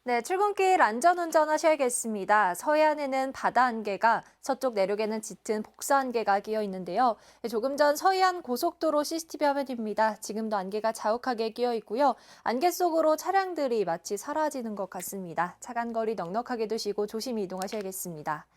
네, 출근길 안전운전 하셔야겠습니다. 서해안에는 바다 안개가, 서쪽 내륙에는 짙은 폭사 안개가 끼어 있는데요. 네, 조금 전 서해안 고속도로 CCTV 화면입니다. 지금도 안개가 자욱하게 끼어 있고요. 안개 속으로 차량들이 마치 사라지는 것 같습니다. 차간 거리 넉넉하게 두시고 조심히 이동하셔야겠습니다.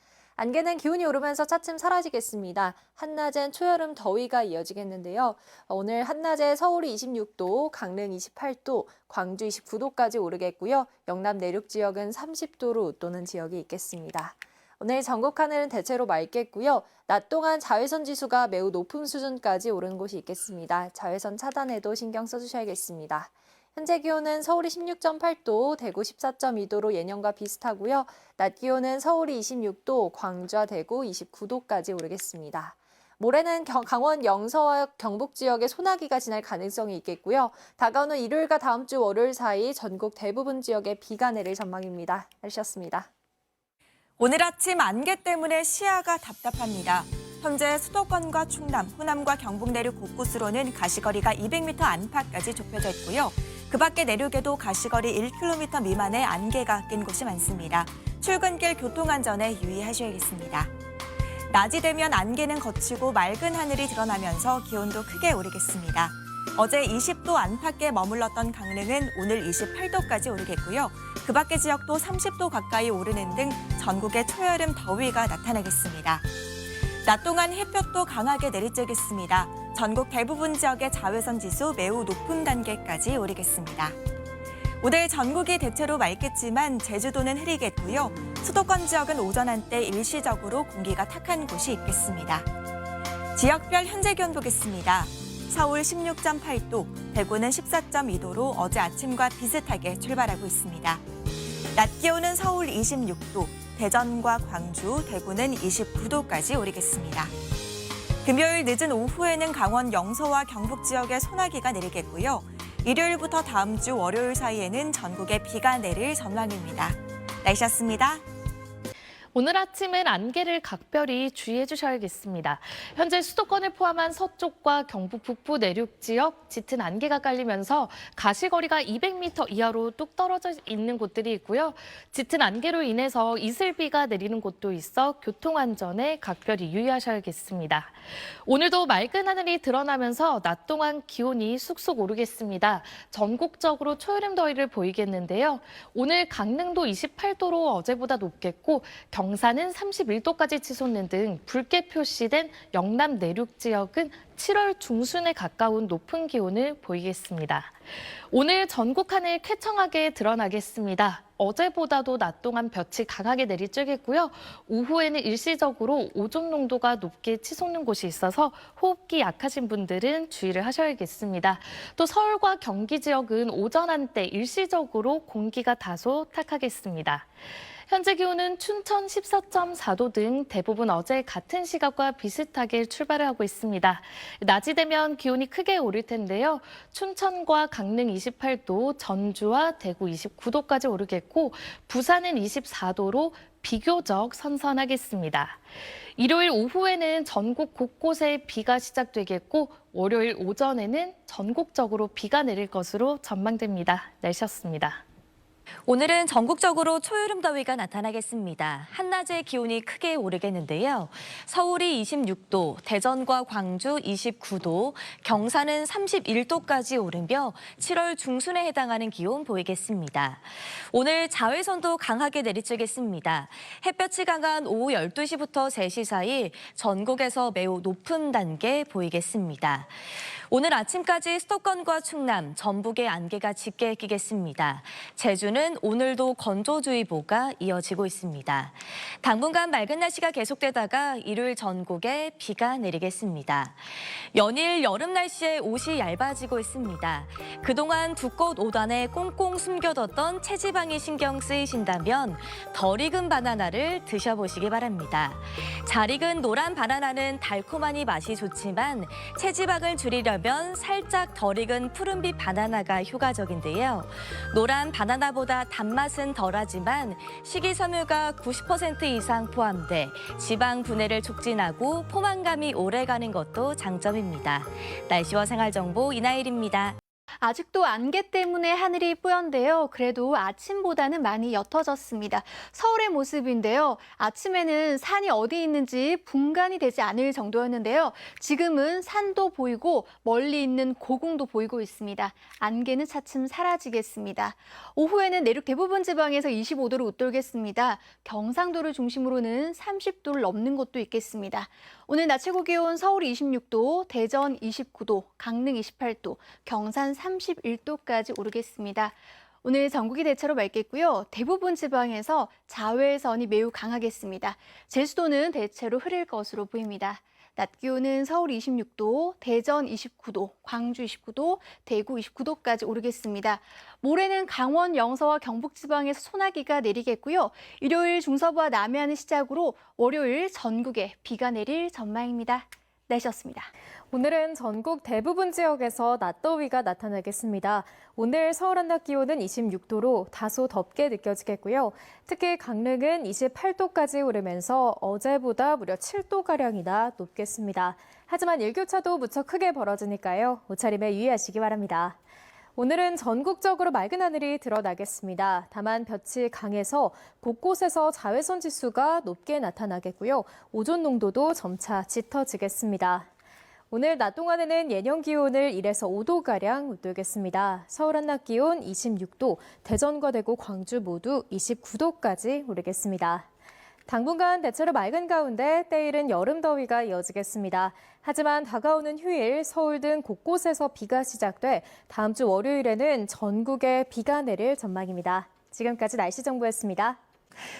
안개는 기온이 오르면서 차츰 사라지겠습니다. 한낮엔 초여름 더위가 이어지겠는데요. 오늘 한낮에 서울이 26도, 강릉 28도, 광주 29도까지 오르겠고요. 영남 내륙 지역은 30도로 웃도는 지역이 있겠습니다. 오늘 전국 하늘은 대체로 맑겠고요. 낮 동안 자외선 지수가 매우 높은 수준까지 오른 곳이 있겠습니다. 자외선 차단에도 신경 써주셔야겠습니다. 현재 기온은 서울이 16.8도, 대구 14.2도로 예년과 비슷하고요. 낮 기온은 서울이 26도, 광주와 대구 29도까지 오르겠습니다. 모레는 강원 영서와 경북 지역에 소나기가 지날 가능성이 있겠고요. 다가오는 일요일과 다음 주 월요일 사이 전국 대부분 지역에 비가 내릴 전망입니다. 날씨였습니다. 오늘 아침 안개 때문에 시야가 답답합니다. 현재 수도권과 충남, 호남과 경북 내륙 곳곳으로는 가시거리가 200m 안팎까지 좁혀져 있고요. 그 밖에 내륙에도 가시거리 1km 미만의 안개가 낀 곳이 많습니다. 출근길 교통안전에 유의하셔야겠습니다. 낮이 되면 안개는 걷히고 맑은 하늘이 드러나면서 기온도 크게 오르겠습니다. 어제 20도 안팎에 머물렀던 강릉은 오늘 28도까지 오르겠고요. 그 밖의 지역도 30도 가까이 오르는 등 전국에 초여름 더위가 나타나겠습니다. 낮 동안 햇볕도 강하게 내리쬐겠습니다. 전국 대부분 지역의 자외선 지수 매우 높은 단계까지 오르겠습니다. 오늘 전국이 대체로 맑겠지만 제주도는 흐리겠고요. 수도권 지역은 오전 한때 일시적으로 공기가 탁한 곳이 있겠습니다. 지역별 현재 기온 보겠습니다. 서울 16.8도, 대구는 14.2도로 어제 아침과 비슷하게 출발하고 있습니다. 낮 기온은 서울 26도, 대전과 광주, 대구는 29도까지 오르겠습니다. 금요일 늦은 오후에는 강원 영서와 경북 지역에 소나기가 내리겠고요. 일요일부터 다음 주 월요일 사이에는 전국에 비가 내릴 전망입니다. 날씨였습니다. 오늘 아침은 안개를 각별히 주의해 주셔야겠습니다. 현재 수도권을 포함한 서쪽과 경북 북부 내륙 지역 짙은 안개가 깔리면서 가시거리가 200m 이하로 뚝 떨어져 있는 곳들이 있고요. 짙은 안개로 인해서 이슬비가 내리는 곳도 있어 교통안전에 각별히 유의하셔야겠습니다. 오늘도 맑은 하늘이 드러나면서 낮 동안 기온이 쑥쑥 오르겠습니다. 전국적으로 초여름 더위를 보이겠는데요. 오늘 강릉도 28도로 어제보다 높겠고 경산은 31도까지 치솟는 등 붉게 표시된 영남 내륙 지역은 7월 중순에 가까운 높은 기온을 보이겠습니다. 오늘 전국 하늘 쾌청하게 드러나겠습니다. 어제보다도 낮 동안 볕이 강하게 내리쬐겠고요. 오후에는 일시적으로 오존 농도가 높게 치솟는 곳이 있어서 호흡기 약하신 분들은 주의를 하셔야겠습니다. 또 서울과 경기 지역은 오전 한때 일시적으로 공기가 다소 탁하겠습니다. 현재 기온은 춘천 14.4도 등 대부분 어제 같은 시각과 비슷하게 출발을 하고 있습니다. 낮이 되면 기온이 크게 오를 텐데요. 춘천과 강릉 28도, 전주와 대구 29도까지 오르겠고 부산은 24도로 비교적 선선하겠습니다. 일요일 오후에는 전국 곳곳에 비가 시작되겠고 월요일 오전에는 전국적으로 비가 내릴 것으로 전망됩니다. 날씨였습니다. 오늘은 전국적으로 초여름 더위가 나타나겠습니다. 한낮에 기온이 크게 오르겠는데요. 서울이 26도, 대전과 광주 29도, 경산은 31도까지 오르며 7월 중순에 해당하는 기온 보이겠습니다. 오늘 자외선도 강하게 내리쬐겠습니다. 햇볕이 강한 오후 12시부터 3시 사이 전국에서 매우 높은 단계 보이겠습니다. 오늘 아침까지 수도권과 충남, 전북에 안개가 짙게 끼겠습니다. 제주는 오늘도 건조주의보가 이어지고 있습니다. 당분간 맑은 날씨가 계속되다가 일요일 전국에 비가 내리겠습니다. 연일 여름 날씨에 옷이 얇아지고 있습니다. 그동안 두꺼운 옷 안에 꽁꽁 숨겨뒀던 체지방이 신경 쓰이신다면 덜 익은 바나나를 드셔보시기 바랍니다. 잘 익은 노란 바나나는 달콤하니 맛이 좋지만 체지방을 줄이려면 살짝 덜 익은 푸른빛 바나나가 효과적인데요. 노란 바나나보다 단맛은 덜하지만 식이섬유가 90% 이상 포함돼 지방 분해를 촉진하고 포만감이 오래가는 것도 장점입니다. 날씨와 생활정보 이나일입니다. 아직도 안개 때문에 하늘이 뿌연데요. 그래도 아침보다는 많이 옅어졌습니다. 서울의 모습인데요. 아침에는 산이 어디 있는지 분간이 되지 않을 정도였는데요. 지금은 산도 보이고 멀리 있는 고궁도 보이고 있습니다. 안개는 차츰 사라지겠습니다. 오후에는 내륙 대부분 지방에서 25도를 웃돌겠습니다. 경상도를 중심으로는 30도를 넘는 곳도 있겠습니다. 오늘 낮 최고 기온 서울 26도, 대전 29도, 강릉 28도, 경산 31도까지 오르겠습니다. 오늘 전국이 대체로 맑겠고요. 대부분 지방에서 자외선이 매우 강하겠습니다. 제주도는 대체로 흐릴 것으로 보입니다. 낮 기온은 서울 26도, 대전 29도, 광주 29도, 대구 29도까지 오르겠습니다. 모레는 강원, 영서와 경북 지방에서 소나기가 내리겠고요. 일요일 중서부와 남해안을 시작으로 월요일 전국에 비가 내릴 전망입니다. 날씨였습니다. 오늘은 전국 대부분 지역에서 낮더위가 나타나겠습니다. 오늘 서울 한낮 기온은 26도로 다소 덥게 느껴지겠고요. 특히 강릉은 28도까지 오르면서 어제보다 무려 7도가량이나 높겠습니다. 하지만 일교차도 무척 크게 벌어지니까요. 옷차림에 유의하시기 바랍니다. 오늘은 전국적으로 맑은 하늘이 드러나겠습니다. 다만 볕이 강해서 곳곳에서 자외선 지수가 높게 나타나겠고요. 오존 농도도 점차 짙어지겠습니다. 오늘 낮 동안에는 예년 기온을 1에서 5도가량 웃돌겠습니다. 서울 한낮 기온 26도, 대전과 대구, 광주 모두 29도까지 오르겠습니다. 당분간 대체로 맑은 가운데 때일은 여름 더위가 이어지겠습니다. 하지만 다가오는 휴일 서울 등 곳곳에서 비가 시작돼 다음 주 월요일에는 전국에 비가 내릴 전망입니다. 지금까지 날씨 정보였습니다.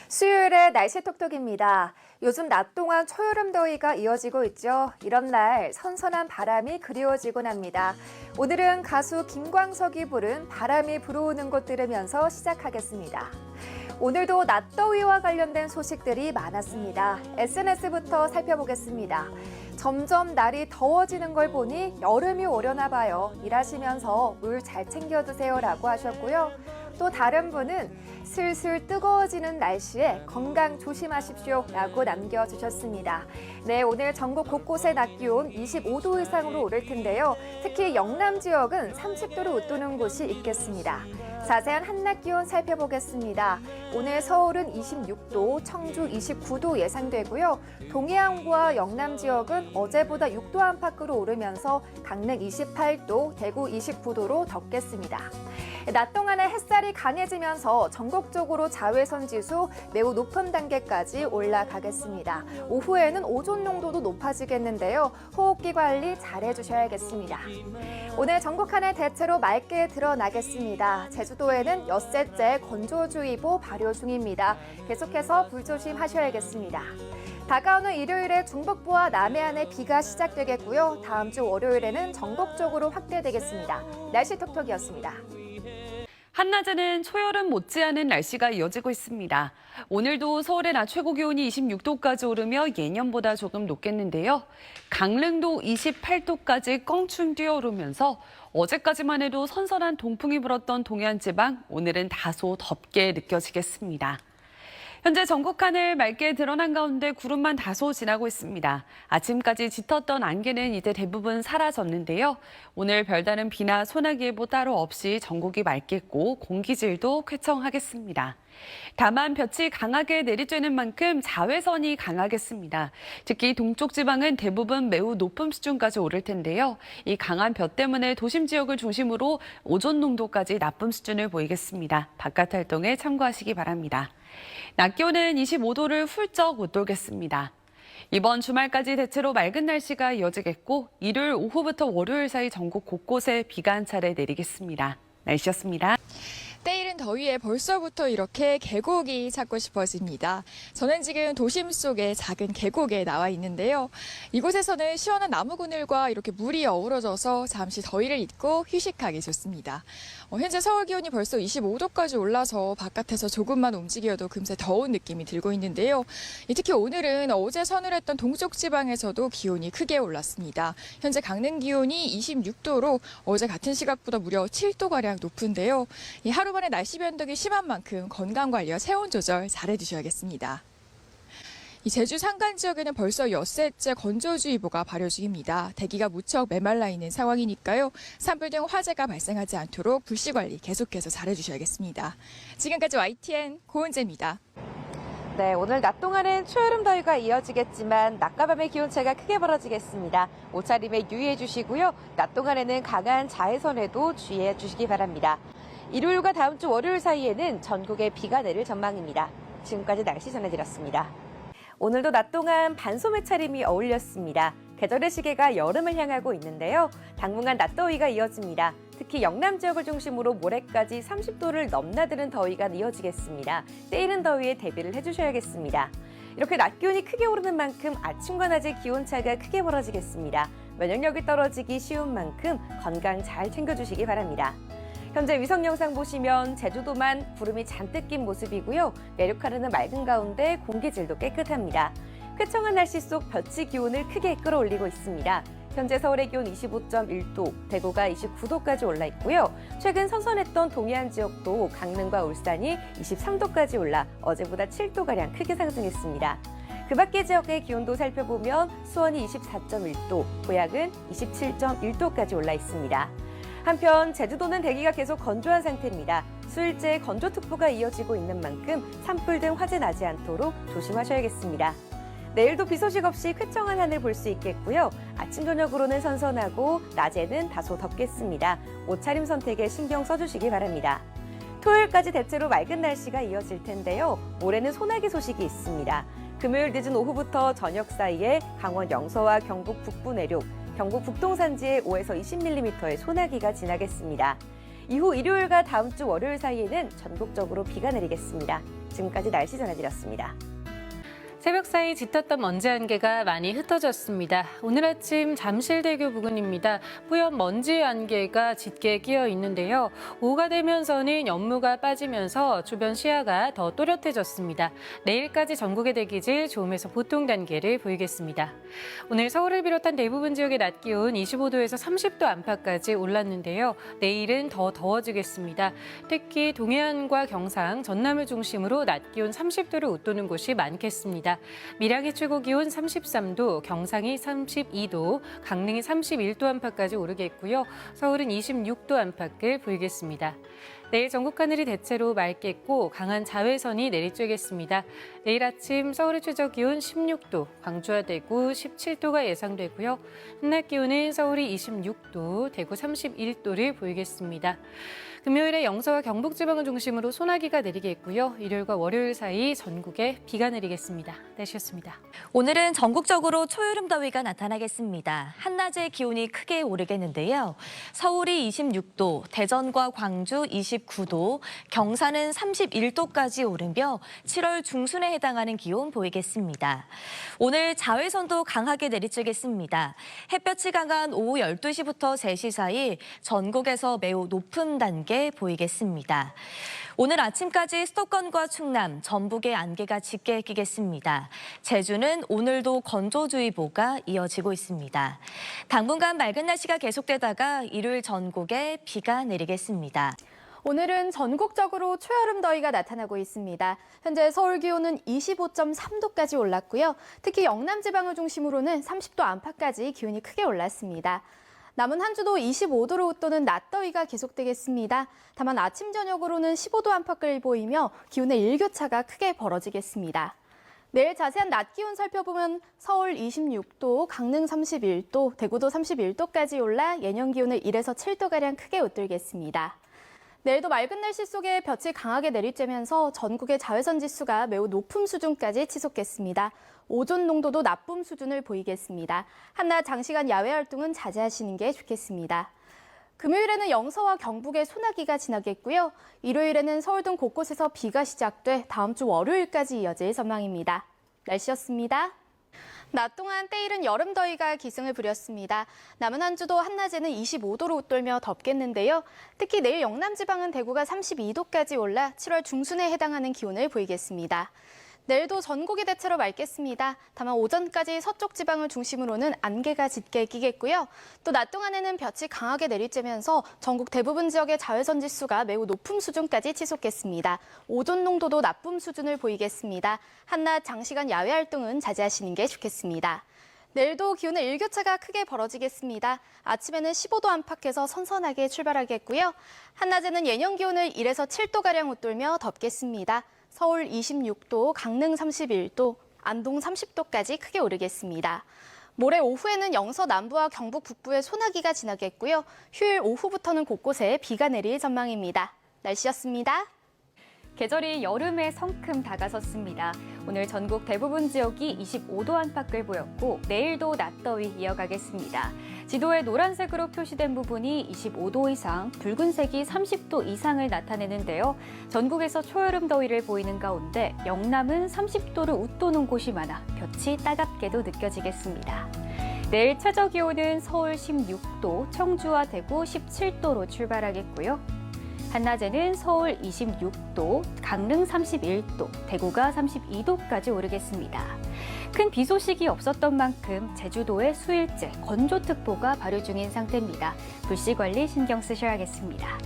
수요일에 날씨 톡톡입니다. 요즘 낮 동안 초여름 더위가 이어지고 있죠. 이런 날 선선한 바람이 그리워지곤 합니다. 오늘은 가수 김광석이 부른 바람이 불어오는 곳 들으면서 시작하겠습니다. 오늘도 낮더위와 관련된 소식들이 많았습니다. SNS부터 살펴보겠습니다. 점점 날이 더워지는 걸 보니 여름이 오려나 봐요. 일하시면서 물 잘 챙겨 드세요라고 하셨고요. 또 다른 분은 슬슬 뜨거워지는 날씨에 건강 조심하십시오라고 남겨주셨습니다. 네, 오늘 전국 곳곳의 낮 기온 25도 이상으로 오를 텐데요. 특히 영남 지역은 30도를 웃도는 곳이 있겠습니다. 자세한 한낮 기온 살펴보겠습니다. 오늘 서울은 26도, 청주 29도 예상되고요. 동해안과 영남 지역은 어제보다 6도 안팎으로 오르면서 강릉 28도, 대구 29도로 덥겠습니다. 낮 동안에 햇살이 강해지면서 전국적으로 자외선 지수 매우 높은 단계까지 올라가겠습니다. 오후에는 오존 농도도 높아지겠는데요. 호흡기 관리 잘 해주셔야겠습니다. 오늘 전국 하늘 대체로 맑게 드러나겠습니다. 제주도에는 엿새째 건조주의보 발효 중입니다. 계속해서 불조심하셔야겠습니다. 다가오는 일요일에 중북부와 남해안에 비가 시작되겠고요. 다음 주 월요일에는 전국적으로 확대되겠습니다. 날씨 톡톡이었습니다. 한낮에는 초여름 못지않은 날씨가 이어지고 있습니다. 오늘도 서울의 낮 최고 기온이 26도까지 오르며 예년보다 조금 높겠는데요. 강릉도 28도까지 껑충 뛰어오르면서 어제까지만 해도 선선한 동풍이 불었던 동해안 지방, 오늘은 다소 덥게 느껴지겠습니다. 현재 전국 하늘 맑게 드러난 가운데 구름만 다소 지나고 있습니다. 아침까지 짙었던 안개는 이제 대부분 사라졌는데요. 오늘 별다른 비나 소나기 예보 따로 없이 전국이 맑겠고 공기질도 쾌청하겠습니다. 다만 볕이 강하게 내리쬐는 만큼 자외선이 강하겠습니다. 특히 동쪽 지방은 대부분 매우 높은 수준까지 오를 텐데요. 이 강한 볕 때문에 도심 지역을 중심으로 오존 농도까지 나쁨 수준을 보이겠습니다. 바깥 활동에 참고하시기 바랍니다. 낮 기온은 25도를 훌쩍 웃돌겠습니다. 이번 주말까지 대체로 맑은 날씨가 이어지겠고 일요일 오후부터 월요일 사이 전국 곳곳에 비가 한 차례 내리겠습니다. 날씨였습니다. 때이른 더위에 벌써부터 이렇게 계곡이 찾고 싶어집니다. 저는 지금 도심 속의 작은 계곡에 나와 있는데요. 이곳에서는 시원한 나무 그늘과 이렇게 물이 어우러져서 잠시 더위를 잊고 휴식하기 좋습니다. 현재 서울 기온이 벌써 25도까지 올라서 바깥에서 조금만 움직여도 금세 더운 느낌이 들고 있는데요. 특히 오늘은 어제 서늘했던 동쪽 지방에서도 기온이 크게 올랐습니다. 현재 강릉 기온이 26도로 어제 같은 시각보다 무려 7도가량 높은데요. 하루 만에 날씨 변동이 심한 만큼 건강 관리와 체온 조절 잘 해주셔야겠습니다. 이 제주 산간 지역에는 벌써 엿새째 건조주의보가 발효 중입니다. 대기가 무척 메말라 있는 상황이니까요. 산불 등 화재가 발생하지 않도록 불씨 관리 계속해서 잘해주셔야겠습니다. 지금까지 YTN 고은재입니다. 네, 오늘 낮 동안은 초여름 더위가 이어지겠지만 낮과 밤의 기온차가 크게 벌어지겠습니다. 옷차림에 유의해 주시고요. 낮 동안에는 강한 자외선에도 주의해 주시기 바랍니다. 일요일과 다음 주 월요일 사이에는 전국에 비가 내릴 전망입니다. 지금까지 날씨 전해드렸습니다. 오늘도 낮 동안 반소매 차림이 어울렸습니다. 계절의 시계가 여름을 향하고 있는데요. 당분간 낮더위가 이어집니다. 특히 영남 지역을 중심으로 모레까지 30도를 넘나드는 더위가 이어지겠습니다. 때이른 더위에 대비를 해주셔야겠습니다. 이렇게 낮 기온이 크게 오르는 만큼 아침과 낮의 기온차가 크게 벌어지겠습니다. 면역력이 떨어지기 쉬운 만큼 건강 잘 챙겨주시기 바랍니다. 현재 위성 영상 보시면 제주도만 구름이 잔뜩 낀 모습이고요. 내륙하늘은 맑은 가운데 공기질도 깨끗합니다. 쾌청한 날씨 속 볕이 기온을 크게 끌어올리고 있습니다. 현재 서울의 기온 25.1도, 대구가 29도까지 올라 있고요. 최근 선선했던 동해안 지역도 강릉과 울산이 23도까지 올라 어제보다 7도가량 크게 상승했습니다. 그 밖의 지역의 기온도 살펴보면 수원이 24.1도, 고양은 27.1도까지 올라 있습니다. 한편 제주도는 대기가 계속 건조한 상태입니다. 수일째 건조특보가 이어지고 있는 만큼 산불 등 화재 나지 않도록 조심하셔야겠습니다. 내일도 비 소식 없이 쾌청한 하늘 볼 수 있겠고요. 아침 저녁으로는 선선하고 낮에는 다소 덥겠습니다. 옷차림 선택에 신경 써주시기 바랍니다. 토요일까지 대체로 맑은 날씨가 이어질 텐데요. 모레는 소나기 소식이 있습니다. 금요일 늦은 오후부터 저녁 사이에 강원 영서와 경북 북부 내륙, 경북 북동 산지에 5에서 20mm의 소나기가 지나겠습니다. 이후 일요일과 다음 주 월요일 사이에는 전국적으로 비가 내리겠습니다. 지금까지 날씨 전해드렸습니다. 새벽 사이 짙었던 먼지 안개가 많이 흩어졌습니다. 오늘 아침 잠실대교 부근입니다. 뿌연 먼지 안개가 짙게 끼어 있는데요. 오후가 되면서는 연무가 빠지면서 주변 시야가 더 또렷해졌습니다. 내일까지 전국의 대기질 좋음에서 보통 단계를 보이겠습니다. 오늘 서울을 비롯한 대부분 지역의 낮 기온 25도에서 30도 안팎까지 올랐는데요. 내일은 더 더워지겠습니다. 특히 동해안과 경상, 전남을 중심으로 낮 기온 30도를 웃도는 곳이 많겠습니다. 밀양의 최고 기온 33도, 경상이 32도, 강릉이 31도 안팎까지 오르겠고요. 서울은 26도 안팎을 보이겠습니다. 내일 전국 하늘이 대체로 맑겠고 강한 자외선이 내리쬐겠습니다. 내일 아침 서울의 최저 기온 16도, 광주와 대구 17도가 예상되고요. 한낮 기온은 서울이 26도, 대구 31도를 보이겠습니다. 금요일에 영서와 경북 지방을 중심으로 소나기가 내리겠고요. 일요일과 월요일 사이 전국에 비가 내리겠습니다. 날씨였습니다. 오늘은 전국적으로 초여름 더위가 나타나겠습니다. 한낮에 기온이 크게 오르겠는데요. 서울이 26도, 대전과 광주 29도, 경산은 31도까지 오르며 7월 중순에 해당하는 기온 보이겠습니다. 오늘 자외선도 강하게 내리쬐겠습니다. 햇볕이 강한 오후 12시부터 3시 사이 전국에서 매우 높은 단계 보이겠습니다. 오늘 아침까지 수도권과 충남, 전북에 안개가 짙게 끼겠습니다. 제주는 오늘도 건조주의보가 이어지고 있습니다. 당분간 맑은 날씨가 계속되다가 일요일 전국에 비가 내리겠습니다. 오늘은 전국적으로 초여름 더위가 나타나고 있습니다. 현재 서울 기온은 25.3도까지 올랐고요. 특히 영남 지방을 중심으로는 30도 안팎까지 기온이 크게 올랐습니다. 남은 한 주도 25도를 웃도는 낮더위가 계속되겠습니다. 다만 아침 저녁으로는 15도 안팎을 보이며 기온의 일교차가 크게 벌어지겠습니다. 내일 자세한 낮 기온 살펴보면 서울 26도, 강릉 31도, 대구도 31도까지 올라 예년 기온을 1에서 7도가량 크게 웃돌겠습니다. 내일도 맑은 날씨 속에 볕이 강하게 내리쬐면서 전국의 자외선 지수가 매우 높은 수준까지 치솟겠습니다. 오존 농도도 나쁨 수준을 보이겠습니다. 한낮 장시간 야외 활동은 자제하시는 게 좋겠습니다. 금요일에는 영서와 경북에 소나기가 지나겠고요. 일요일에는 서울 등 곳곳에서 비가 시작돼 다음 주 월요일까지 이어질 전망입니다. 날씨였습니다. 낮 동안 때이른 여름 더위가 기승을 부렸습니다. 남은 한 주도 한낮에는 25도로 웃돌며 덥겠는데요. 특히 내일 영남 지방은 대구가 32도까지 올라 7월 중순에 해당하는 기온을 보이겠습니다. 내일도 전국이 대체로 맑겠습니다. 다만 오전까지 서쪽 지방을 중심으로는 안개가 짙게 끼겠고요. 또 낮 동안에는 볕이 강하게 내리쬐면서 전국 대부분 지역의 자외선 지수가 매우 높은 수준까지 치솟겠습니다. 오존 농도도 나쁨 수준을 보이겠습니다. 한낮 장시간 야외 활동은 자제하시는 게 좋겠습니다. 내일도 기온의 일교차가 크게 벌어지겠습니다. 아침에는 15도 안팎에서 선선하게 출발하겠고요. 한낮에는 예년 기온을 1에서 7도가량 웃돌며 덥겠습니다. 서울 26도, 강릉 31도, 안동 30도까지 크게 오르겠습니다. 모레 오후에는 영서 남부와 경북 북부에 소나기가 지나겠고요. 휴일 오후부터는 곳곳에 비가 내릴 전망입니다. 날씨였습니다. 계절이 여름에 성큼 다가섰습니다. 오늘 전국 대부분 지역이 25도 안팎을 보였고 내일도 낮더위 이어가겠습니다. 지도에 노란색으로 표시된 부분이 25도 이상, 붉은색이 30도 이상을 나타내는데요. 전국에서 초여름 더위를 보이는 가운데 영남은 30도를 웃도는 곳이 많아 볕이 따갑게도 느껴지겠습니다. 내일 최저 기온은 서울 16도, 청주와 대구 17도로 출발하겠고요. 한낮에는 서울 26도, 강릉 31도, 대구가 32도까지 오르겠습니다. 큰 비 소식이 없었던 만큼 제주도에 수일째 건조특보가 발효 중인 상태입니다. 불씨 관리 신경 쓰셔야겠습니다.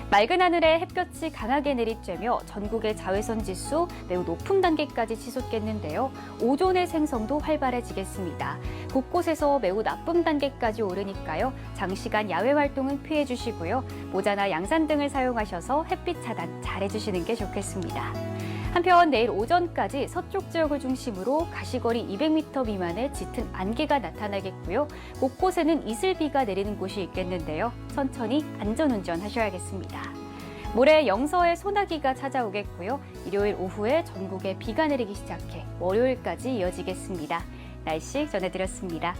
맑은 하늘에 햇볕이 강하게 내리쬐며 전국의 자외선 지수 매우 높은 단계까지 치솟겠는데요. 오존의 생성도 활발해지겠습니다. 곳곳에서 매우 나쁨 단계까지 오르니까요. 장시간 야외 활동은 피해 주시고요. 모자나 양산 등을 사용하셔서 햇빛 차단 잘 해주시는 게 좋겠습니다. 한편 내일 오전까지 서쪽 지역을 중심으로 가시거리 200m 미만의 짙은 안개가 나타나겠고요. 곳곳에는 이슬비가 내리는 곳이 있겠는데요. 천천히 안전운전 하셔야겠습니다. 모레 영서에 소나기가 찾아오겠고요. 일요일 오후에 전국에 비가 내리기 시작해 월요일까지 이어지겠습니다. 날씨 전해드렸습니다.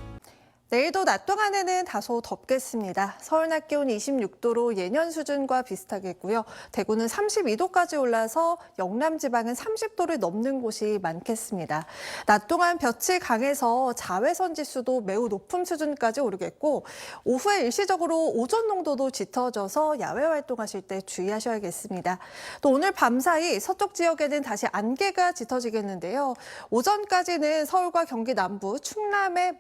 내일도 낮 동안에는 다소 덥겠습니다. 서울 낮 기온 26도로 예년 수준과 비슷하겠고요. 대구는 32도까지 올라서 영남 지방은 30도를 넘는 곳이 많겠습니다. 낮 동안 볕이 강해서 자외선 지수도 매우 높은 수준까지 오르겠고 오후에 일시적으로 오존 농도도 짙어져서 야외 활동하실 때 주의하셔야겠습니다. 또 오늘 밤사이 서쪽 지역에는 다시 안개가 짙어지겠는데요. 오전까지는 서울과 경기 남부, 충남의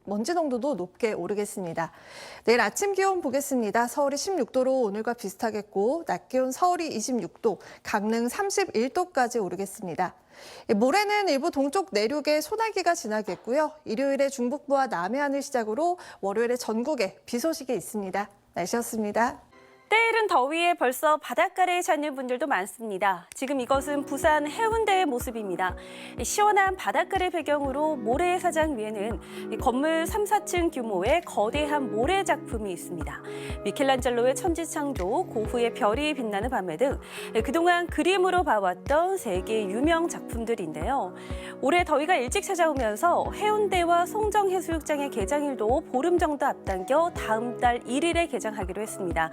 먼지 농도도 높게 오르겠습니다. 내일 아침 기온 보겠습니다. 서울이 16도로 오늘과 비슷하겠고 낮 기온 서울이 26도, 강릉 31도까지 오르겠습니다. 모레는 일부 동쪽 내륙에 소나기가 지나겠고요. 일요일에 중북부와 남해안을 시작으로 월요일에 전국에 비 소식이 있습니다. 날씨였습니다. 때이른 더위에 벌써 바닷가를 찾는 분들도 많습니다. 지금 이것은 부산 해운대의 모습입니다. 시원한 바닷가를 배경으로 모래사장 위에는 건물 3, 4층 규모의 거대한 모래 작품이 있습니다. 미켈란젤로의 천지창조, 고흐의 별이 빛나는 밤에 등 그동안 그림으로 봐왔던 세계 유명 작품들인데요. 올해 더위가 일찍 찾아오면서 해운대와 송정해수욕장의 개장일도 보름 정도 앞당겨 다음 달 1일에 개장하기로 했습니다.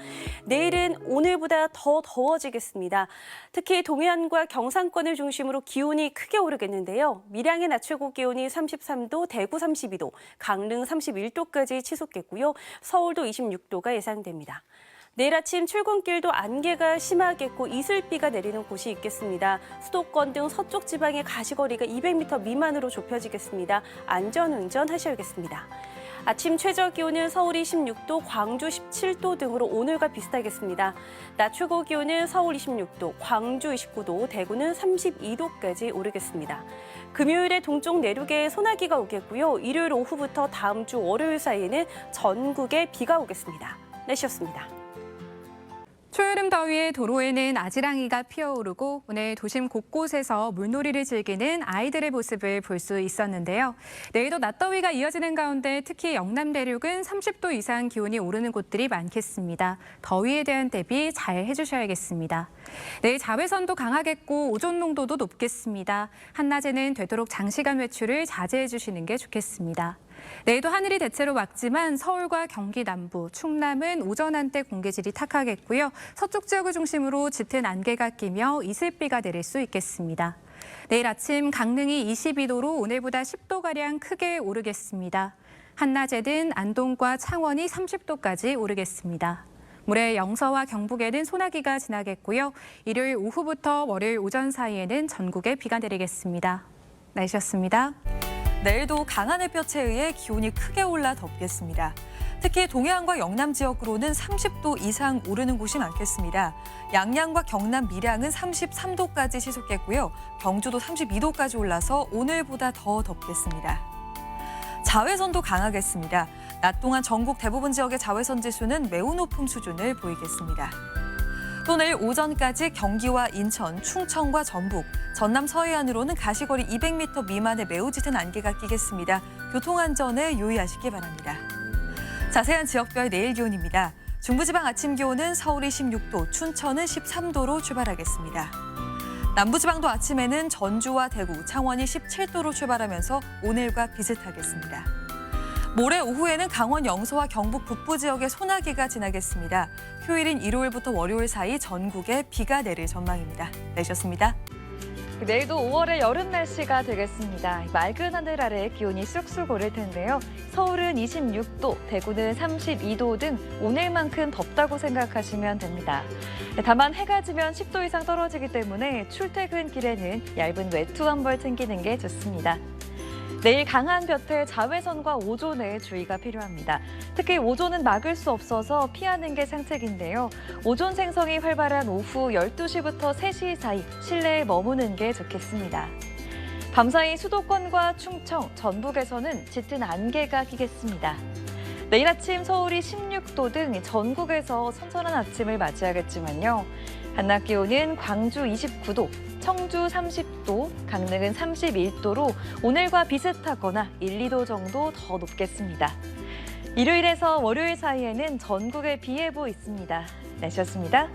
내일은 오늘보다 더 더워지겠습니다. 특히 동해안과 경상권을 중심으로 기온이 크게 오르겠는데요. 밀양의 낮 최고 기온이 33도, 대구 32도, 강릉 31도까지 치솟겠고요. 서울도 26도가 예상됩니다. 내일 아침 출근길도 안개가 심하겠고 이슬비가 내리는 곳이 있겠습니다. 수도권 등 서쪽 지방의 가시거리가 200m 미만으로 좁혀지겠습니다. 안전운전 하셔야겠습니다. 아침 최저 기온은 서울이 16도, 광주 17도 등으로 오늘과 비슷하겠습니다. 낮 최고 기온은 서울 26도, 광주 29도, 대구는 32도까지 오르겠습니다. 금요일에 동쪽 내륙에 소나기가 오겠고요. 일요일 오후부터 다음 주 월요일 사이에는 전국에 비가 오겠습니다. 날씨였습니다. 초여름 더위에 도로에는 아지랑이가 피어오르고 오늘 도심 곳곳에서 물놀이를 즐기는 아이들의 모습을 볼 수 있었는데요. 내일도 낮더위가 이어지는 가운데 특히 영남 대륙은 30도 이상 기온이 오르는 곳들이 많겠습니다. 더위에 대한 대비 잘 해주셔야겠습니다. 내일 자외선도 강하겠고 오존 농도도 높겠습니다. 한낮에는 되도록 장시간 외출을 자제해 주시는 게 좋겠습니다. 내일도 하늘이 대체로 맑지만 서울과 경기 남부, 충남은 오전 한때 공기질이 탁하겠고요. 서쪽 지역을 중심으로 짙은 안개가 끼며 이슬비가 내릴 수 있겠습니다. 내일 아침 강릉이 22도로 오늘보다 10도가량 크게 오르겠습니다. 한낮에는 안동과 창원이 30도까지 오르겠습니다. 모레 영서와 경북에는 소나기가 지나겠고요. 일요일 오후부터 월요일 오전 사이에는 전국에 비가 내리겠습니다. 날씨였습니다. 내일도 강한 햇볕에 의해 기온이 크게 올라 덥겠습니다. 특히 동해안과 영남 지역으로는 30도 이상 오르는 곳이 많겠습니다. 양양과 경남 밀양은 33도까지 치솟겠고요. 경주도 32도까지 올라서 오늘보다 더 덥겠습니다. 자외선도 강하겠습니다. 낮 동안 전국 대부분 지역의 자외선 지수는 매우 높은 수준을 보이겠습니다. 또 내일 오전까지 경기와 인천, 충청과 전북, 전남 서해안으로는 가시거리 200m 미만의 매우 짙은 안개가 끼겠습니다. 교통안전에 유의하시기 바랍니다. 자세한 지역별 내일 기온입니다. 중부지방 아침 기온은 서울이 16도, 춘천은 13도로 출발하겠습니다. 남부지방도 아침에는 전주와 대구, 창원이 17도로 출발하면서 오늘과 비슷하겠습니다. 모레 오후에는 강원 영서와 경북 북부 지역에 소나기가 지나겠습니다. 휴일인 일요일부터 월요일 사이 전국에 비가 내릴 전망입니다. 내셨습니다. 내일도 5월의 여름 날씨가 되겠습니다. 맑은 하늘 아래 기온이 쑥쑥 오를 텐데요. 서울은 26도, 대구는 32도 등 오늘만큼 덥다고 생각하시면 됩니다. 다만 해가 지면 10도 이상 떨어지기 때문에 출퇴근길에는 얇은 외투 한 벌 챙기는 게 좋습니다. 내일 강한 볕에 자외선과 오존에 주의가 필요합니다. 특히 오존은 막을 수 없어서 피하는 게 상책인데요. 오존 생성이 활발한 오후 12시부터 3시 사이 실내에 머무는 게 좋겠습니다. 밤사이 수도권과 충청, 전북에서는 짙은 안개가 끼겠습니다. 내일 아침 서울이 16도 등 전국에서 선선한 아침을 맞이하겠지만요. 한낮 기온은 광주 29도, 청주 30도, 강릉은 31도로 오늘과 비슷하거나 1, 2도 정도 더 높겠습니다. 일요일에서 월요일 사이에는 전국에 비 예보 있습니다. 날씨였습니다.